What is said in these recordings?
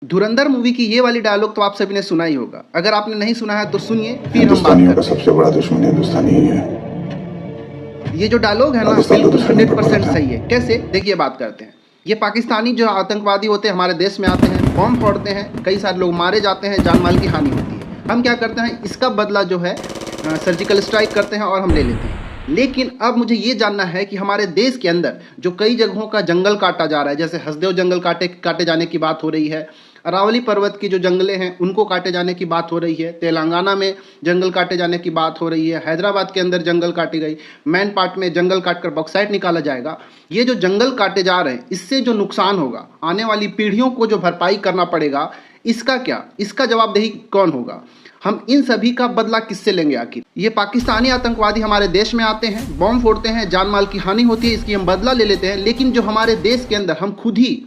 धुरंधर movie की ये वाली डायलॉग तो आप सभी ने सुना ही होगा। अगर आपने नहीं सुना है तो सुनिए, फिर हम बात हिंदुस्तानियों का करते सबसे बड़ा दुश्मन हिंदुस्तानी ही है। हैं। ये जो डायलॉग है ना, पाकिस्तान तो बिल्कुल दुश्मनी पर 100% पड़ता है। सही है। कैसे, देखिए बात करते हैं। ये पाकिस्तानी जो आतंकवादी होते हैं हमारे देश में आते हैं, बॉम्ब फोड़ते हैं, कई सारे लोग मारे जाते हैं, जान माल की हानि होती है। हम क्या करते हैं, इसका बदला जो है सर्जिकल स्ट्राइक करते हैं और हम ले लेते हैं। लेकिन अब मुझे ये जानना है कि हमारे देश के अंदर जो कई जगहों का जंगल काटा जा रहा है, जैसे हसदेव जंगल काटे जाने की बात हो रही है, अरावली पर्वत की जो जंगलें हैं उनको काटे जाने की बात हो रही है, तेलंगाना में जंगल काटे जाने की बात हो रही है, हैदराबाद के अंदर जंगल काटी गई, मैन पार्ट में जंगल काटकर बॉक्साइट निकाला जाएगा। ये जो जंगल काटे जा रहे हैं, इससे जो नुकसान होगा, आने वाली पीढ़ियों को जो भरपाई करना पड़ेगा, इसका क्या, इसका जवाबदेही कौन होगा? हम इन सभी का बदला किससे लेंगे आखिर? ये पाकिस्तानी आतंकवादी हमारे देश में आते हैं, बॉम्ब फोड़ते हैं, जान माल की हानि होती है, इसकी हम बदला ले लेते हैं। लेकिन जो हमारे देश के अंदर हम खुद ही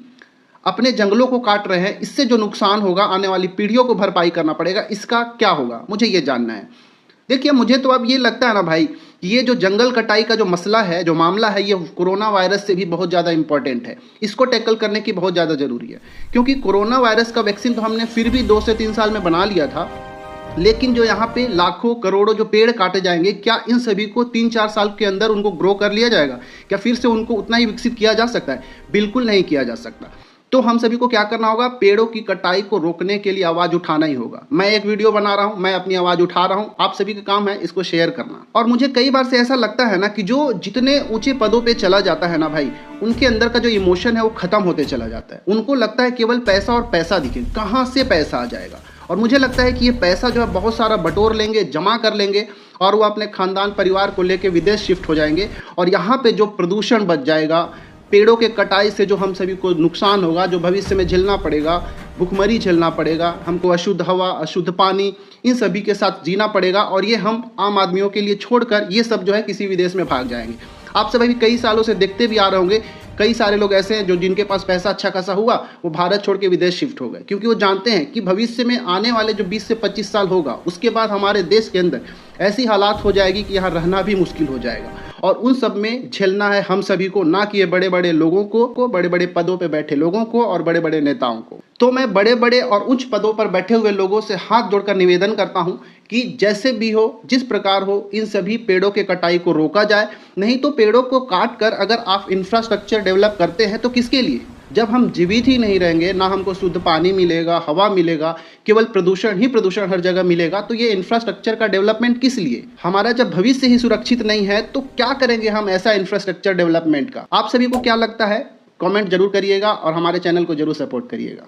अपने जंगलों को काट रहे हैं, इससे जो नुकसान होगा, आने वाली पीढ़ियों को भरपाई करना पड़ेगा, इसका क्या होगा? मुझे ये जानना है। देखिए, मुझे तो अब ये लगता है ना भाई, ये जो जंगल कटाई का जो मसला है, जो मामला है, ये कोरोना वायरस से भी बहुत ज़्यादा इंपॉर्टेंट है। इसको टैकल करने की बहुत ज़्यादा ज़रूरी है, क्योंकि कोरोना वायरस का वैक्सीन तो हमने फिर भी 2 से 3 साल में बना लिया था। लेकिन जो यहाँ पे लाखों करोड़ों जो पेड़ काटे जाएंगे, क्या इन सभी को 3-4 साल के अंदर उनको ग्रो कर लिया जाएगा? क्या फिर से उनको उतना ही विकसित किया जा सकता है? बिल्कुल नहीं किया जा सकता। तो हम सभी को क्या करना होगा? पेड़ों की कटाई को रोकने के लिए आवाज़ उठाना ही होगा। मैं एक वीडियो बना रहा हूँ, मैं अपनी आवाज़ उठा रहा हूँ, आप सभी का काम है इसको शेयर करना। और मुझे कई बार से ऐसा लगता है ना कि जो जितने ऊंचे पदों पे चला जाता है ना भाई, उनके अंदर का जो इमोशन है वो खत्म होते चला जाता है। उनको लगता है केवल पैसा और पैसा दिखे, कहाँ से पैसा आ जाएगा। और मुझे लगता है कि ये पैसा जो है बहुत सारा बटोर लेंगे, जमा कर लेंगे, और वो अपने खानदान परिवार को लेके विदेश शिफ्ट हो जाएंगे। और यहाँ पे जो प्रदूषण बच जाएगा, पेड़ों के कटाई से जो हम सभी को नुकसान होगा, जो भविष्य में झेलना पड़ेगा, भुखमरी झेलना पड़ेगा, हमको अशुद्ध हवा, अशुद्ध पानी, इन सभी के साथ जीना पड़ेगा। और ये हम आम आदमियों के लिए छोड़कर ये सब जो है किसी विदेश में भाग जाएंगे। आप सब अभी कई सालों से देखते भी आ रहे होंगे, कई सारे लोग ऐसे हैं जो जिनके पास पैसा अच्छा खासा हुआ, वो भारत छोड़ के विदेश शिफ्ट हो गए, क्योंकि वो जानते हैं कि भविष्य में आने वाले जो 20 से 25 साल होगा, उसके बाद हमारे देश के अंदर ऐसी हालात हो जाएगी कि यहाँ रहना भी मुश्किल हो जाएगा। और उन सब में झेलना है हम सभी को, ना कि ये बड़े बड़े लोगों को, बड़े बड़े पदों पे बैठे लोगों को और बड़े बड़े नेताओं को। तो मैं बड़े बड़े और उच्च पदों पर बैठे हुए लोगों से हाथ जोड़कर निवेदन करता हूँ कि जैसे भी हो, जिस प्रकार हो, इन सभी पेड़ों के कटाई को रोका जाए। नहीं तो पेड़ों को काट कर अगर आप इंफ्रास्ट्रक्चर डेवलप करते हैं तो किसके लिए? जब हम जीवित ही नहीं रहेंगे, ना हमको शुद्ध पानी मिलेगा, हवा मिलेगा, केवल प्रदूषण ही प्रदूषण हर जगह मिलेगा, तो ये इंफ्रास्ट्रक्चर का डेवलपमेंट किस लिए? हमारा जब भविष्य ही सुरक्षित नहीं है तो क्या करेंगे हम ऐसा इंफ्रास्ट्रक्चर डेवलपमेंट का? आप सभी को क्या लगता है? कमेंट जरूर करिएगा और हमारे चैनल को जरूर सपोर्ट करिएगा।